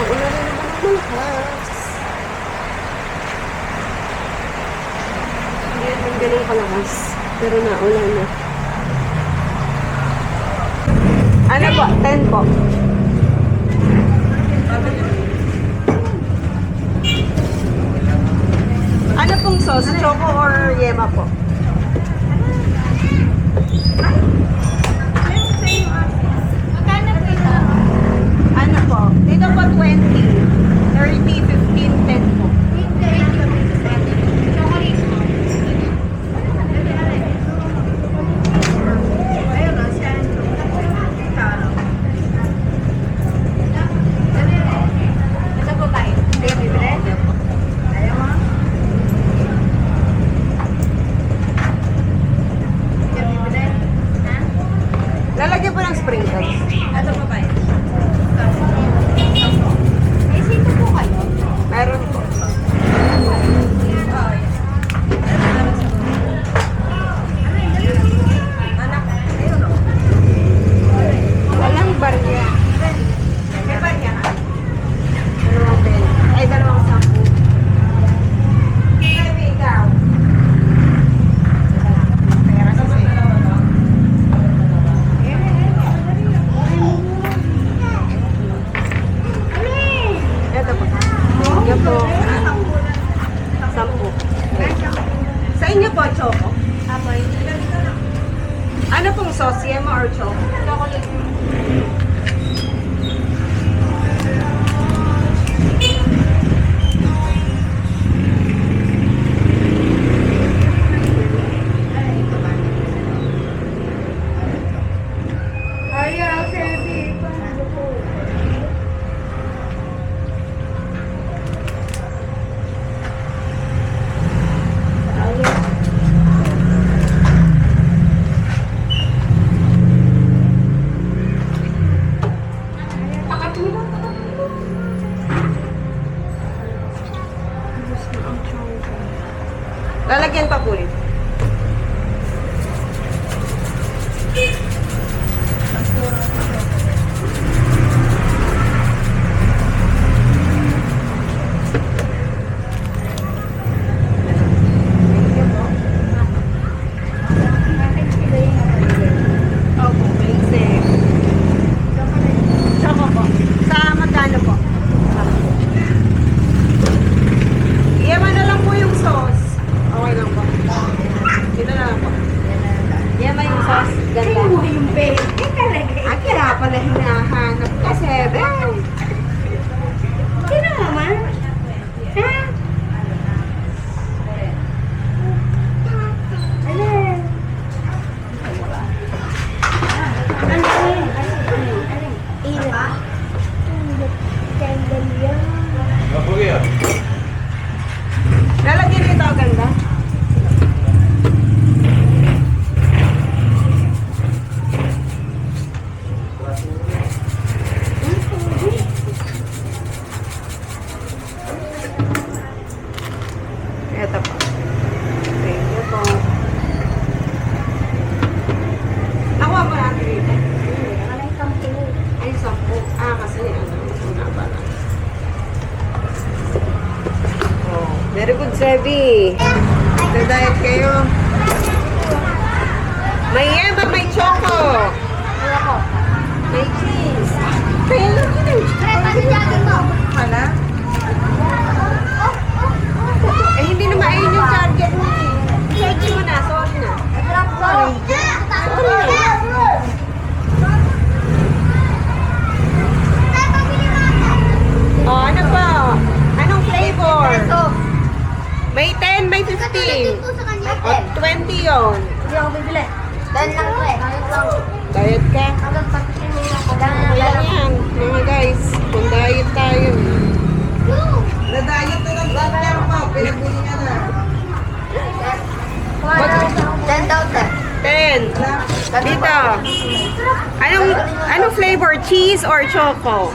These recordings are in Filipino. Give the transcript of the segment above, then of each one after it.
Ulan na naman ang malakas. Hindi naman ganun kalakas. Pero naulan na. Ano po? 10 po. Ano pong sauce? Choco or yema po? Ano po? Dito po 20, 30, 15, 10 po. Lalagyan po ng sprinkles. Ito pa ba yun? May sito po kayo? Meron po. Walang barya. May barya ka? Dalawang pen. Ay, dalawang 10. Sabi ikaw. Pera kasi. Ito po. Ito po. 10. Sa inyo po, choco. Ano pong sauce? Yema or choco? Chocolate. Lalagyan pa po rin. Opo, basic. Choco po. Sa magkano po? Yema na lang po yung sauce. Okay lang po. Dito na lang po. Yema yung sauce. Ganda. Ay, mo yung baby talaga. Ah, kaya pala hinahanap kasi, be. Sino naman? Ha? Lalagyan nito ang ganda. Ito po. Thank you po. Nakuha mo natin dito. Ay, 10. Ah, kasi ano, una pa lang. Oh, very good, Sebi. Nagda-diet kayo. May yema, may choco. May cheese. Kaya lang yun eh. Pala? Eh, hindi naman ayun yung target mo eh. Search mo na, sorry na. Sorry. Sorry na. Oh, ano pa? Anong flavor? May 10, may 15. O, 20 yun. Hindi ako bibili. Dan lang to eh. Diet ka? Hanggang pagkikin mo ako. Ayan yan, mga guys. Kung diet tayo. Na-diet na lang diet mo. Pinagbuli niya na. 10 daw, 10. Dito. Anong flavor? Cheese or choco?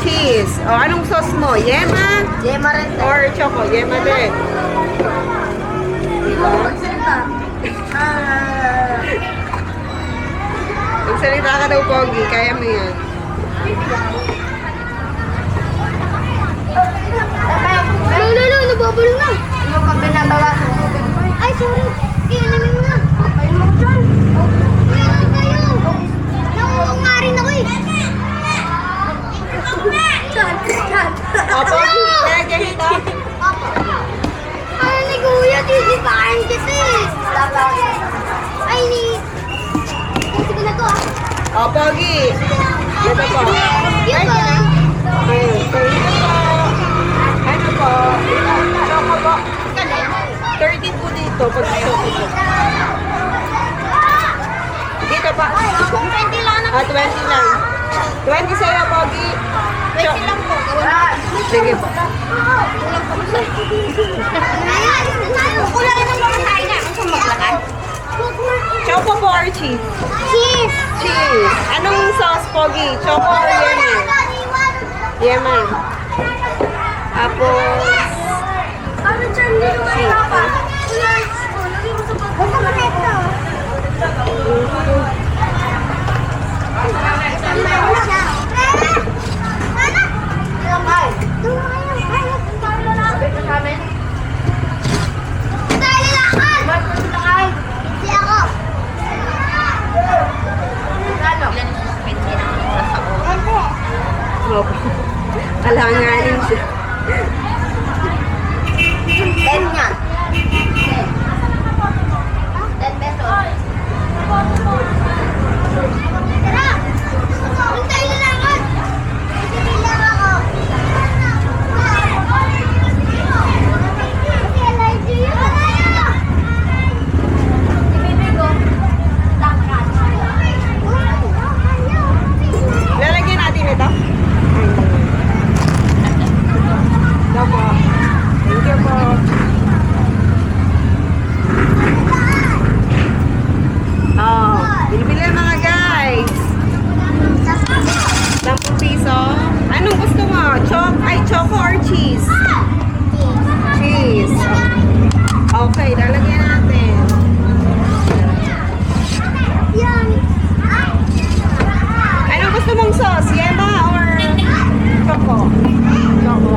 Cheese. O, anong sauce mo? Yema? Yema rin. Or choco? Yema din. Diba? Magsalita ka daw, Pogi. Kaya mo yan. Lolo, nababalo na. Ano ka binabawasan mo? Ay, sorry. Inumin mo na. Ay, mo dyan. Inumin kayo. Nangungang nga rin ako eh. Opo, lagyan ito. Ay, ni Kuya, titipain kita eh. Ay, ni... Sige na to ah. Opo, Gi. Ito po. Yung ba? Ayun, so ito po. Ano po? Choco po. 30 po dito. Pag choco po. Dito pa. 20 lang na. 20 lang. 20 sa'yo, Pogi. 20 lang po. Sige po. Kulang ng mga tayo na. Ang maglakan. Choco po or cheese? Cheese. Cheese. Anong sauce, Pogi? Choco or yemen? Yemen. Tapos, Ano dyan dito may papa? Huwag ka muna ito. opo. Alanganin siya. Ben yan. 10 pesos. Tara! Hintay na lang ako! Hintay lang ako! Kasi allergy yun. Ibibig ko. Tangkat. Lalagyan natin ito. Ito po. Thank you po. Oh, bilibili na mga guys. 10 piso. Anong gusto mo? Choco or cheese? Cheese. Okay, lalagyan natin. Yan. Anong gusto mong sauce? Yema or choco? Choco.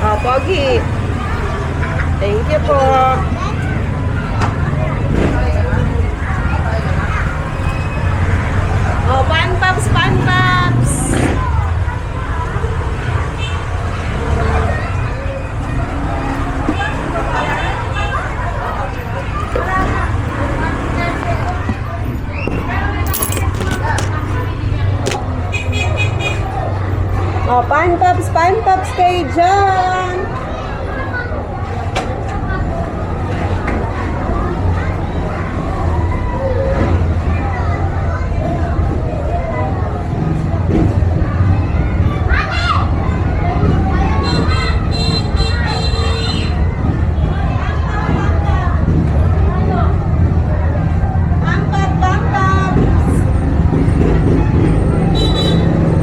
Oh, Pogi. Thank you po. Oh, pan pops, pan pops. Oh, pan pops kayo dyan.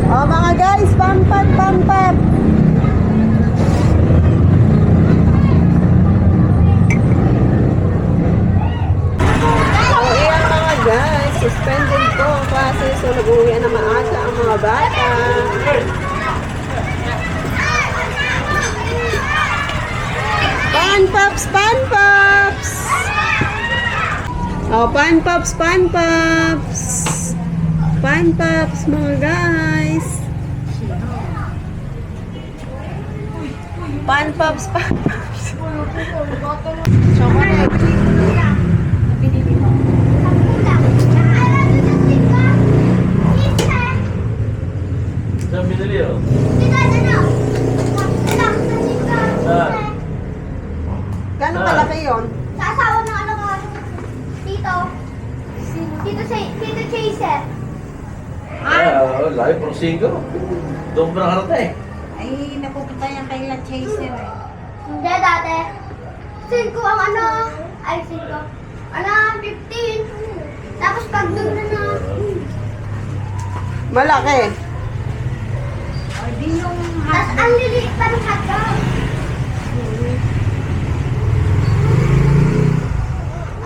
Oh, mga guys, pampat. Oh, iyan mga guys, suspended po ang klase, so nag-uwi na maaga ang mga bata. Pan pops. Oh, pan pops. Pan pops, mga guys. Pan pops. Chocolate. Saan binili oh? Saan? Gano'ng kalaki yun? Sa asawa ng ano ka? Tito. Tito Chaser. Layo por 5. Doon pa nakarating. Ay, napupunta yan kay La Chaser eh. Hindi dati. 5 ang ano. Ay, 5. Ano, 15. Tapos pag doon na. Malaki. Tapos ang liliit pa ng hotdog.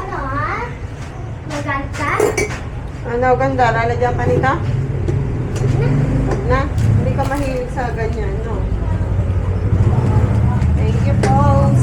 Ano ha? Magalit ka? Ano, ganda? Lalagyan ka nito? Huwag na. Hindi ka mahilig sa ganyan, no? Thank you, Paul.